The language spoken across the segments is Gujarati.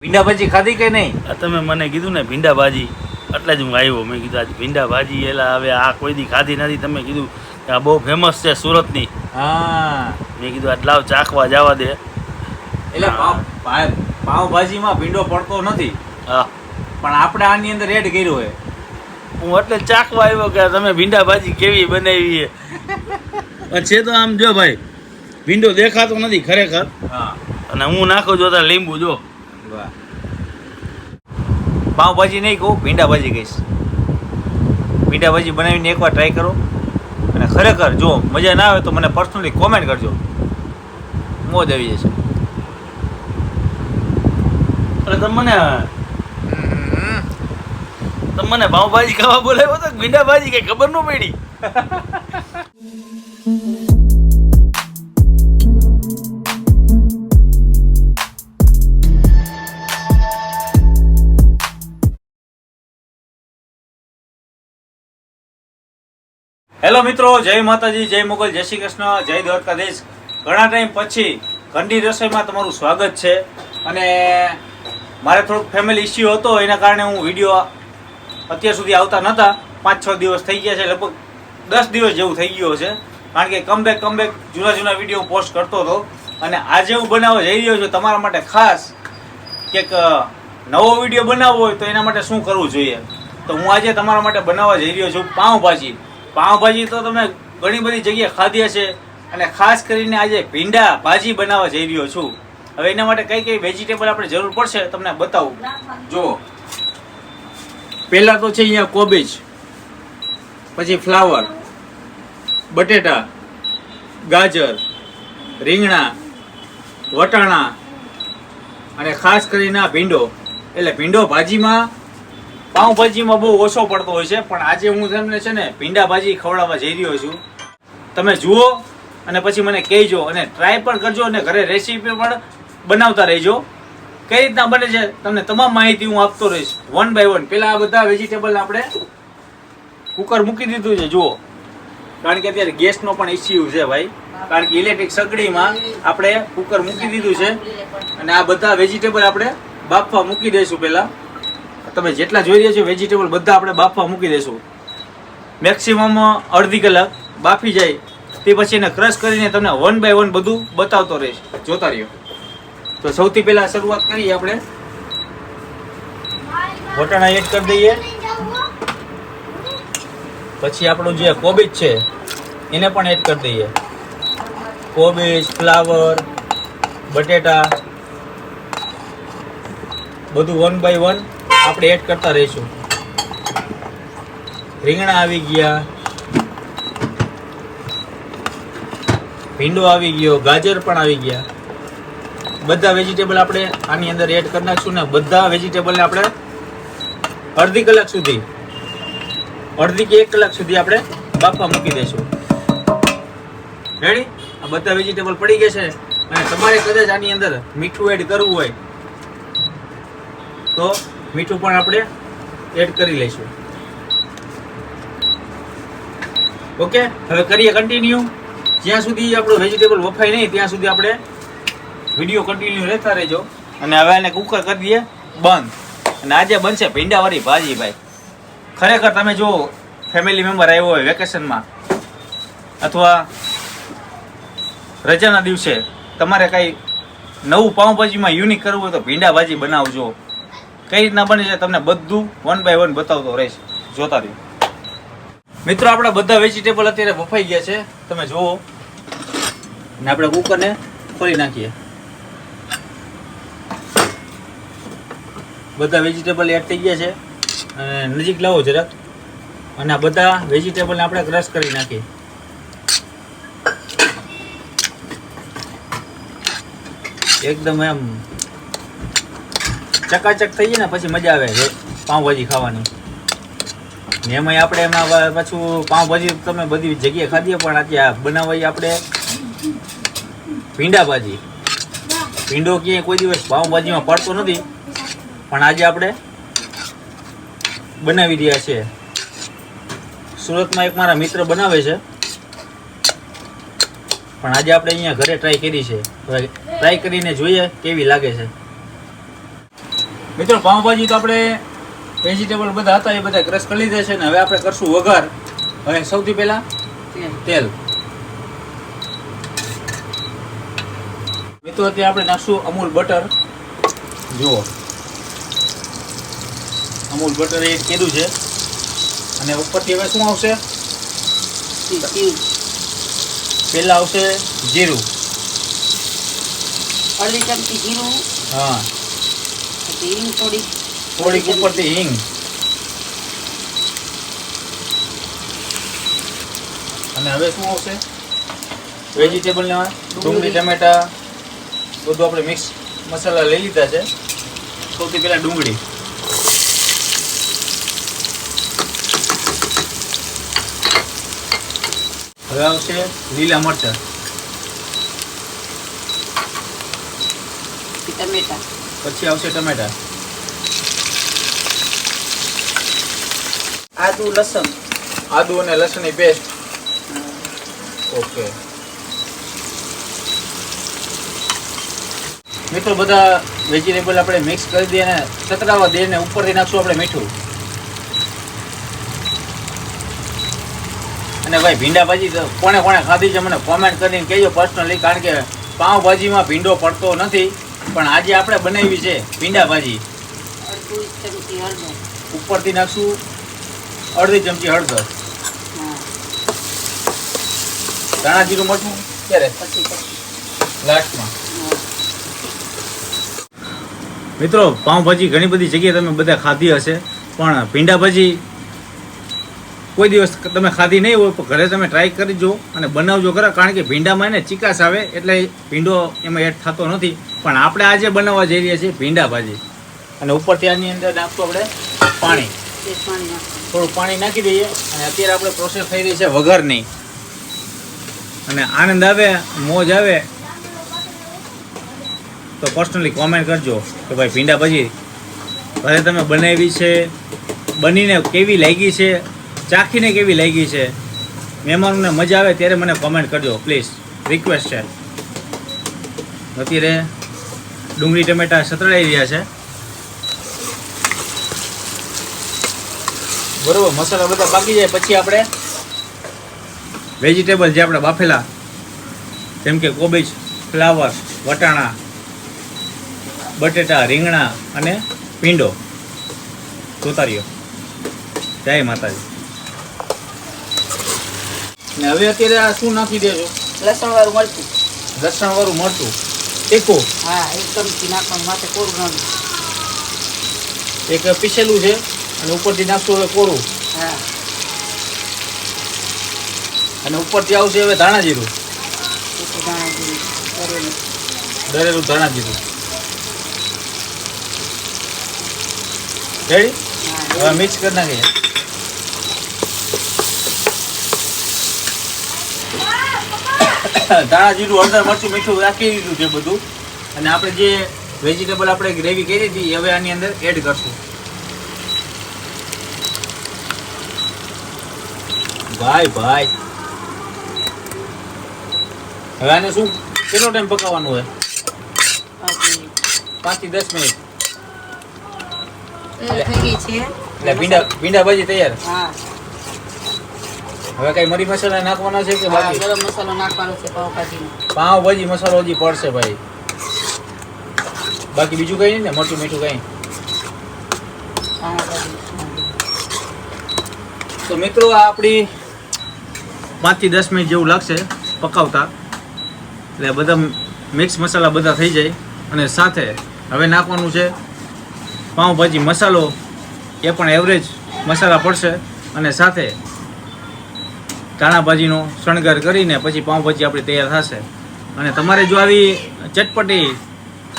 ભીંડા ભાજી ખાધી કે નહીં? તમે મને કીધું ને ભીંડા ભાજી, એટલે જ હું આવ્યો. મેં કીધું આજે ભીંડા ભાજી એલા હવે આ કોઈ દી ખાધી નથી. તમે કીધું કે આ બહુ ફેમસ છે સુરતની. હા, મેં કીધું આજ લાવ ચાખવા જવા દે. એટલે પાવભાજીમાં ભીંડો પડતો નથી. હા, પણ આપણે આની અંદર એડ કર્યો હોય. હું એટલે ચાખવા આવ્યો કે તમે ભીંડા ભાજી કેવી બનાવી છે. તો આમ જો ભાઈ, ભીંડો દેખાતો નથી ખરેખર. હા, અને હું નાખું જોતા લીંબુ જો. વાહ. પાવભાજી નહીં કહું, ભીંડા ભાજી કહીશ. ભીંડા ભાજી બનાવીને એકવાર ટ્રાય કરો, અને ખરેખર જો મજા ના આવે તો મને પર્સનલી કોમેન્ટ કરજો, મોજ આવી જશે. એટલે તમને પાવભાજી ખાવા બોલાવ્યો તો ભીંડા ભાજી કઈ ખબર ન પડી. હેલો મિત્રો, જય માતાજી, જય મોગલ, જય શ્રી કૃષ્ણ, જય દ્વારકાધીશ. ઘણા ટાઈમ પછી ઘંટી રસોઈમાં તમારું સ્વાગત છે. અને મારે થોડુંક ફેમિલી ઇસ્યુ હતો, એના કારણે હું વિડીયો અત્યાર સુધી આવતા નહોતા. 5-6 દિવસ થઈ ગયા છે, લગભગ 10 દિવસ જેવું થઈ ગયો છે. કારણ કે કમબેક જૂના વિડીયો પોસ્ટ કરતો હતો. અને આજે હું બનાવવા જઈ રહ્યો છું તમારા માટે ખાસ કંઈક નવો વિડીયો બનાવવો હોય તો એના માટે શું કરવું જોઈએ. તો હું આજે તમારા માટે બનાવવા જઈ રહ્યો છું પાઉંભાજી. પાઉંભાજી તો તમે ઘણી બધી જગ્યાએ ખાધી હશે, અને ખાસ કરીને આજે ભીંડા ભાજી બનાવવા જઈ રહ્યો છું. હવે એના માટે કઈ કઈ વેજીટેબલ આપણે જરૂર પડશે તમને બતાવું. જો પહેલા તો છે અહીંયા કોબીજ, પછી ફ્લાવર, બટેટા, ગાજર, રીંગણા, વટાણા, અને ખાસ કરીને આ ભીંડો. એટલે ભીંડો ભાજીમાં, પાઉંભાજીમાં બહુ ઓછો પડતો હોય છે, પણ આજે હું તમને છે ને ભીંડા ભાજી ખવડાવવા જઈ રહ્યો છું. તમે જુઓ અને પછી મને કહેજો, અને ટ્રાય પણ કરજો, અને ઘરે રેસીપી પણ બનાવતા રહેજો. કઈ રીતના બને છે તમને તમામ માહિતી હું આપતો રહીશ, 1 by 1. પહેલા આ બધા વેજીટેબલ આપણે કુકર મૂકી દીધું છે જુઓ, કારણ કે અત્યારે ગેસનો પણ ઇસ્યુ છે ભાઈ. કારણ કે ઇલેક્ટ્રિક સગડીમાં આપણે કુકર મૂકી દીધું છે, અને આ બધા વેજીટેબલ આપણે બાફવા મૂકી દઈશું. પહેલા તમે જેટલા જોઈ રહ્યા છો વેજીટેબલ બધા આપણે બાફવા મૂકી દઈશું. મેક્સિમમ અડધી કલાક બાફી જાય તે પછી એને ક્રશ કરીને તમને 1 by 1 બધું બતાવતો રહીશ, જોતા રહ્યો. તો સૌથી પહેલા શરૂઆત કરીએ આપણે. વટાણા એડ કરી દઈએ, પછી આપણું જે કોબીજ છે એને પણ એડ કરી દઈએ. કોબીજ, ફ્લાવર, બટેટા બધું 1 by 1 આપણે એડ કરતા રહીશું. રીંગણા આવી ગયા, ભીંડો આવી ગયો, ગાજર પણ આવી ગયા. બધા વેજીટેબલ આપણે આની અંદર એડ કરી નાખશું, ને બધા વેજીટેબલને આપણે અડધી કલાક સુધી, અડધી કે 1 કલાક સુધી આપણે બાફવા મૂકી દઈશું. રેડી? આ બધા વેજીટેબલ પડી ગયા છે. અને તમારે કદાચ આની અંદર મીઠું એડ કરવું હોય તો મીઠું પણ આપણે એડ કરી લઈશું. ઓકે, હવે કરીએ કન્ટિન્યુ. જ્યાં સુધી આપણું વેજીટેબલ વફાય નહીં ત્યાં સુધી આપણે વિડીયો કન્ટિન્યુ રહેતા રહેજો. અને હવે એને કુકર કરી દઈએ બંધ. અને આજે બનશે ભીંડાવાળી ભાજી ભાઈ. ખરેખર તમે જો ફેમિલી મેમ્બર આવ્યો હોય વેકેશનમાં અથવા રજાના દિવસે, તમારે કંઈ નવું પાઉંભાજીમાં યુનિક કરવું હોય તો ભીંડા ભાજી બનાવજો. કઈ રીતના બને છે તમને બધું 1 by 1 બતાવતો રહીશ, જોતા રહ્યો. મિત્રો, આપણા બધા વેજીટેબલ અત્યારે બફાઈ ગયા છે, તમે જુઓ. અને આપણે કુકરને ખોલી નાખીએ. બધા વેજીટેબલ એડ થઈ ગયા છે. અને નજીક લાવો જરાક. અને આ બધા વેજીટેબલને આપણે ક્રશ કરી નાખીએ. એકદમ એમ ચકાચક થઈ જાય ને પછી મજા આવે પાઉંભાજી ખાવાની. ને એમાં આપણે એમાં પાછું પાઉંભાજી તમે બધી જગ્યાએ ખાધીએ, પણ અત્યારે બનાવવા આપણે ભીંડા ભાજી. ભીંડો ક્યાંય કોઈ દિવસ પાઉંભાજીમાં પડતો નથી, પણ આજે આપણે બનાવી રહ્યા છીએ. સુરતમાં એક મારા મિત્ર બનાવે છે, પણ આજે આપણે અહીંયા ઘરે ટ્રાય કરી છે. ટ્રાય કરીને જોઈએ કેવી લાગે છે. મિત્રો પાઉંભાજી તો આપણે વેજીટેબલ બધા હતા એ બધા ક્રશ કરી લીધા છે ને હવે આપણે કરશું વઘાર. હવે સૌથી પહેલા તેલ. મિત્રો અત્યારે આપણે નાખશું અમૂલ બટર. જુઓ અમૂલ બટર એડ કીધું છે અને ઉપરથી હવે શું આવશે? પહેલા આવશે જીરું. અડધી ચમચી જીરું. હા, હિંગ થોડીક ઉપરથી હિંગ. અને હવે શું આવશે? વેજીટેબલ ને ડુંગળી ટમેટા બધું આપણે મિક્સ મસાલા લઈ લીધા છે. સૌથી પહેલા ડુંગળી. હવે આવશે લીલા મરચાં. ટમેટા. પછી આવશે ટમેટા. આદુ લસણ. આદુ અને લસણની પેસ્ટ. ઓકે મિત્રો બધા વેજીટેબલ આપણે મિક્સ કરી દઈએ અને સતરાવા દઈએ ને ઉપરથી નાખશું આપણે મીઠું. અને ભાઈ ભીંડા ભાજી તો કોણે ખાધી છે મને કોમેન્ટ કરીને કહેજો પર્સનલી, કારણ કે પાઉંભાજીમાં ભીંડો પડતો નથી પણ આજે આપણે બનાવી છે ભીંડા ભાજી. અડધી ચમચી હળદર. ઉપરથી નાખશું અડધી ચમચી હળદર. ધાણા જીરું મરચું ક્યારે? પછી લાસ્ટમાં. મિત્રો પાઉંભાજી ઘણી બધી જગ્યાએ તમે બધા ખાધી હશે પણ ભીંડા ભાજી કોઈ દિવસ તમે ખાધી નહીં હોય પણ ઘરે તમે ટ્રાય કરી જો અને બનાવજો ખરા, કારણ કે ભીંડામાં એને ચીકાશ આવે એટલે ભીંડો એમાં એડ થતો નથી. પણ આપણે આજે બનાવવા જઈ રહ્યા છીએ ભીંડા ભાજી અને ઉપરથી આની અંદર નાખશું આપણે પાણી. થોડું પાણી નાખી દઈએ અને અત્યારે આપણે પ્રોસેસ થઈ રહી છે વઘારની. અને આનંદ આવે મોજ આવે તો પર્સનલી કોમેન્ટ કરજો કે ભાઈ ભીંડા ભાજી ઘરે તમે બનાવી છે, બનીને કેવી લાગી છે, ચાખીને કેવી લાગી છે, મહેમાનોને મજા આવે ત્યારે મને કોમેન્ટ કરજો પ્લીઝ, રિક્વેસ્ટ છે. અત્યારે ડુંગળી ટમેટા સતળાઈ રહ્યા છે બરોબર. મસાલા બધા પાકી જાય પછી આપણે વેજીટેબલ જે આપણે બાફેલા જેમ કે કોબીજ, ફ્લાવર, વટાણા, બટેટા, રીંગણા અને ભીંડો સુતાર્યો. જય માતાજી. ને હવે અત્યારે આ શું નાખી દેજો? લસણ વાળું મરચું. લસણ વાળું મરચું તીખું. હા, એક ચમચી નાખવાનું, માથે કોરું નાખવું. એક પીસેલું છે અને ઉપરથી નાખશું હવે કોરું. હા. અને ઉપરથી આવશે હવે ધાણા જીરું. પછી ધાણા જીરું, દરેલું. દરેલું ધાણા જીરું. રેડી? હા, હવે મિક્સ કરી નાખીએ. ધાણા જીરું, હળદર, મરચું, મીઠું રાખી દીધું છે બધું. અને આપણે જે વેજીટેબલ આપણે ગ્રેવી કરી હતી હવે આની અંદર એડ કરશું. ભાઈ હવે આને શું કેટલો ટાઈમ પકાવવાનું હોય? 5 થી 10 મિનિટ. થઈ ગઈ છે. એટલે ભીંડા ભાજી તૈયાર. હા. હવે કઈ મરી મસાલા નાખવાના છે કે હા, બાકી? ગરમ મસાલો નાખવાનો છે પાવભાજીનો. પાવભાજી મસાલો હજી પડશે ભાઈ, બાકી બીજું કઈ નહીં ને? મરચું મીઠું કઈ? પાવભાજી. તો મિત્રો આ આપણી 5 થી 10 મિનિટ જેવું લાગશે પકાવતા, એટલે બધા મિક્સ મસાલા બધા થઈ જાય. અને સાથે હવે નાખવાનું છે પાઉંભાજી મસાલો, એ પણ એવરેજ મસાલા પડશે. અને સાથે ધાણા ભાજીનો શણગાર કરીને પછી પાઉંભાજી આપણી તૈયાર થશે. અને તમારે જો આવી ચટપટી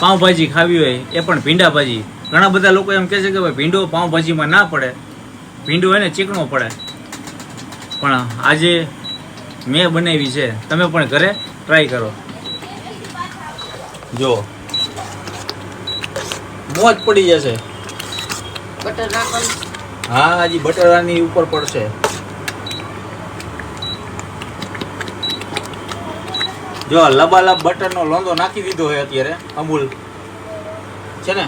પાઉંભાજી ખાવી હોય એ પણ ભીંડા ભાજી, ઘણા બધા લોકો એમ કહે છે કે ભાઈ ભીંડો પાઉંભાજીમાં ના પડે, ભીંડો એને ચીકણો પડે, પણ આજે મેં બનાવી છે, તમે પણ ઘરે ટ્રાય કરો. જો મોજ પડી જશે. બટર નાખવાનું. હા, હજી બટરાની ઉપર પડશે. જો લબાલબ બટરનો લોંદો નાખી દીધો હોય અત્યારે અમૂલ છે ને.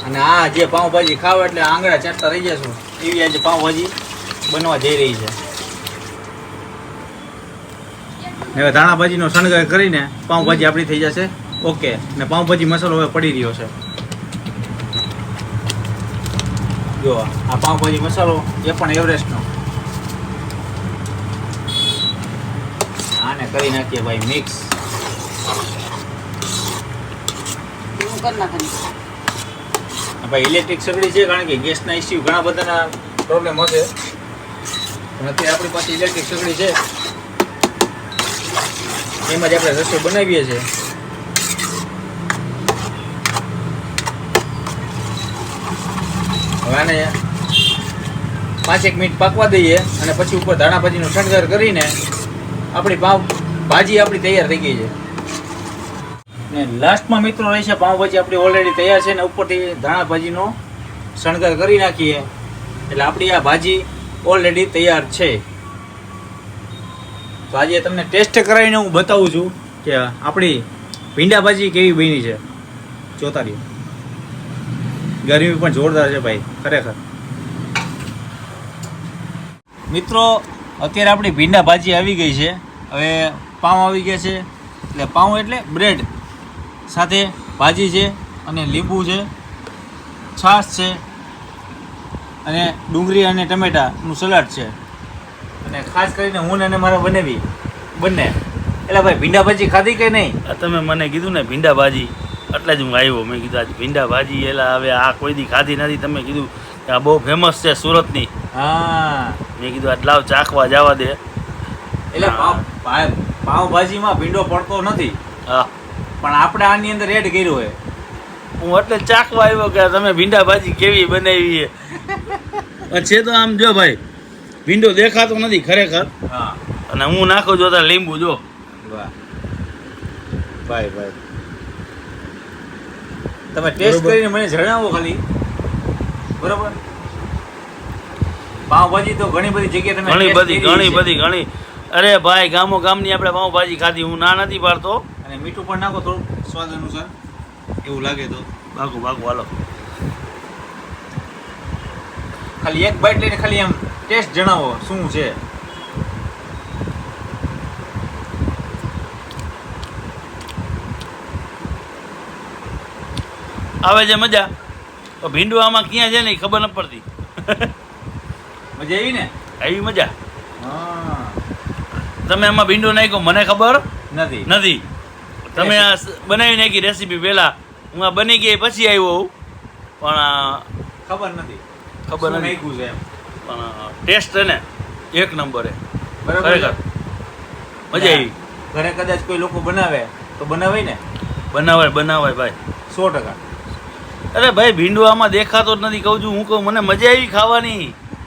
અને આ જે પાઉંભાજી ખાવ એટલે આંગળા ચાટતા રહી જશું એવી આજે પાઉંભાજી બનવા જઈ રહી છે. હવે ધાણાભાજીનો શણગાર કરીને પાઉંભાજી આપણી થઈ જશે ઓકે. ને પાઉંભાજી મસાલો હવે પડી રહ્યો છે. જો આ પાઉંભાજી મસાલો એ પણ એવરેસ્ટનો. આને કરી નાખીએ ભાઈ મિક્સ. હું કરી નાખવાની. ભાઈ ઇલેક્ટ્રિક સગડી છે કારણ કે ગેસના ઇસ્યુ ઘણા બધાના પ્રોબ્લેમ હશે. પણ અત્યારે આપણી પાસે ઇલેક્ટ્રિક સગડી છે એમાં જ આપણે રસોઈ બનાવીએ છીએ. હવે આને 5-1 મિનિટ પાકવા દઈએ અને પછી ઉપર ધાણાભાજીનો શણગાર કરીને આપણી ભાજી આપણી તૈયાર થઈ ગઈ છે. ને લાસ્ટમાં મિત્રો રહેશે પાઉંભાજી આપણી ઓલરેડી તૈયાર છે ને ઉપરથી ધાણાભાજીનો શણગાર કરી નાખીએ એટલે આપણી આ ભાજી ઓલરેડી તૈયાર છે. તો આજે તમને ટેસ્ટ કરાવીને હું બતાવું છું કે આપણી ભીંડા ભાજી કેવી બની છે. જોતા રહ્યો. ગરમી પણ જોરદાર છે ભાઈ ખરેખર. મિત્રો અત્યારે આપણી ભીંડા ભાજી આવી ગઈ છે. હવે પાઉં આવી ગયા છે એટલે પાઉં એટલે બ્રેડ સાથે ભાજી છે અને લીંબુ છે, છાશ છે અને ડુંગળી અને ટમેટાનું સલાડ છે. અને ખાસ કરીને હું અને મારા બંને એટલે ભાઈ ભીંડા ભાજી ખાધી કે નહીં? આ તમે મને કીધું ને ભીંડા ભાજી એટલે જ હું આવ્યો. મેં કીધું આજે ભીંડા ભાજી એલા હવે આ કોઈ દી ખાધી નથી. તમે કીધું કે આ બહુ ફેમસ છે સુરતની. હા મેં કીધું આજ લાવ ચાખવા જવા દે. એટલે પાઉંભાજીમાં ભીંડો પડતો નથી હા પણ આપણે આની અંદર એડ કર્યો હોય. હું એટલે ચાખવા આવ્યો કે તમે ભીંડા ભાજી કેવી બનાવી છે. તો આમ જો ભાઈ ભીંડો દેખાતો નથી ખરેખર. હા અને હું નાખું જોતા લીંબુ જો. વાહ ભાઈ તમે ટેસ્ટ કરીને મને જણાવો ખાલી. બરોબર. પાવભાજી તો ઘણી બધી જગ્યાએ તમે ઘણી બધી અરે ભાઈ ગામની આપણે પાઉંભાજી ખાધી. હું ના નથી પાડતો. અને મીઠું પણ નાખો થોડું સ્વાદ અનુસાર એવું લાગે તો. ભાગું હાલો. ખાલી એક બાઈટ લઈને ખાલી એમ ટેસ્ટ જણાવો શું છે. આવે છે મજા. તો ભીંડું આમાં ક્યાં છે ને ખબર ન પડતી. મજા આવી ને? આવી મજા. હા તમે આમાં ભીંડું નાખ્યો મને ખબર નથી. તમે આ બનાવી નાખી રેસીપી પહેલા. હું આ બની ગઈ પછી આવ્યો પણ ખબર નથી નાખ્યું છે એમ. પણ ટેસ્ટ છે ને એક નંબરે. બરાબર ખરેખર મજા આવી. ઘરે કદાચ કોઈ લોકો બનાવે તો બનાવાય ને? બનાવાય ભાઈ 100%. અરે ભાઈ ભીંડું આમાં દેખાતો જ નથી. કહું છું હું કહું મને મજા આવી ખાવાની.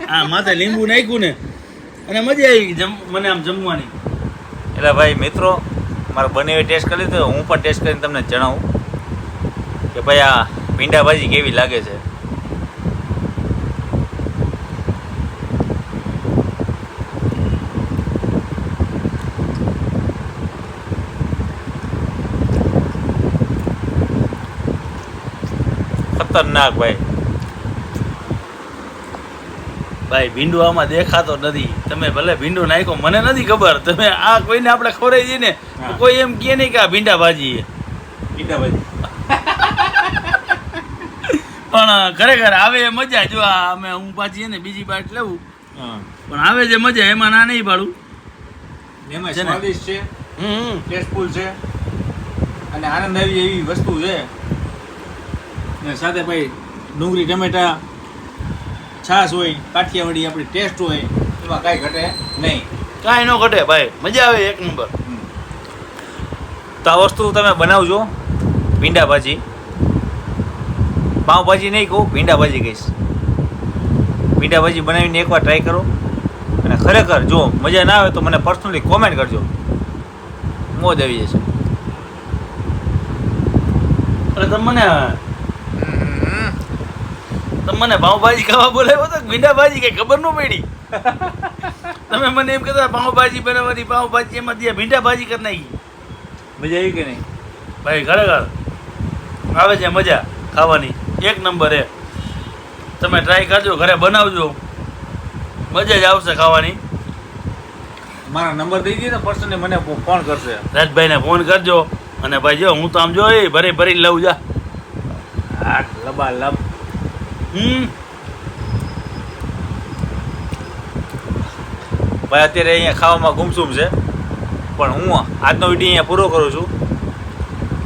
હા માથે લીંબુ નાખ્યું ને અને મજા આવી મને આમ જમવાની. એટલે ભાઈ મિત્રો મારે બંને ટેસ્ટ કરી લીધો. હું પણ ટેસ્ટ કરીને તમને જણાવું કે ભાઈ આ ભીંડા ભાજી કેવી લાગે છે. ખતરનાક ભાઈ ભીંડું આમાં દેખાતો નથી. તમે ભલે ભીંડું નાખ્યો મને નથી ખબર. તમે આ કોઈને આપણે ખવડાવી દઈએ ને તો કોઈ એમ કહે નહીં કે આ ભીંડા ભાજી પણ ખરેખર આવે મજા. જો આ અમે હું પાછી ને બીજી બાટ લેવું પણ આવે છે મજા. એમાં ના નહીં પાડું. એમાં સ્વાદિષ્ટ છે, ટેસ્ટફુલ છે અને આનંદ આવી એવી વસ્તુ છે. ને સાથે ભાઈ ડુંગળી ટમેટા છાશ હોય, કાઠિયાવાડી આપણી ટેસ્ટ હોય એમાં કાંઈ ઘટે નહીં. કાંઈ ન ઘટે ભાઈ. મજા આવે એક નંબર. તો આ વસ્તુ તમે બનાવજો ભીંડા ભાજી. પાઉંભાજી નહીં કહું, ભીંડા ભાજી કહીશ. ભીંડા ભાજી બનાવીને એકવાર ટ્રાય કરો અને ખરેખર જો મજા ના આવે તો મને પર્સનલી કોમેન્ટ કરજો. મોજ આવી જશે. એટલે તમને પાઉંભાજી ખાવા બોલાવ્યો તો ભીંડા ભાજી કઈ ખબર ન પડી. તમે મને એમ કહેતા પાઉંભાજી બનાવવાની, પાઉંભાજી એમાં ત્યાં ભીંડા ભાજી કરી નાખી. મજા આવી કે નહીં ભાઈ? ખરેખર આવે છે મજા ખાવાની એક નંબર હે. તમે ટ્રાય કરજો, ઘરે બનાવજો, મજા જ આવશે ખાવાની. મારા નંબર દઈ દઈએ ને પર્સનલી મને ફોન કરશે. રાજભાઈને ફોન કરજો. અને ભાઈ જો હું તો આમ જો ભરી લઉં જા. હા લબા લબ. ભાઈ અત્યારે અહીંયા ખાવામાં ગુમસુમ છે, પણ હું આજનો વિડીયો અહીંયા પૂરો કરું છું.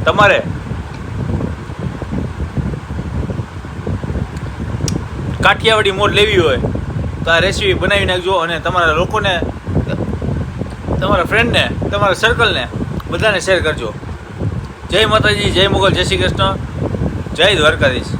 તમારે કાઠિયાવાડી મોજ લેવી હોય તો આ રેસીપી બનાવી નાખજો અને તમારા લોકોને, તમારા ફ્રેન્ડને, તમારા સર્કલને બધાને શેર કરજો. જય માતાજી, જય મુગલ, જય શ્રી કૃષ્ણ, જય દ્વારકાધીશ.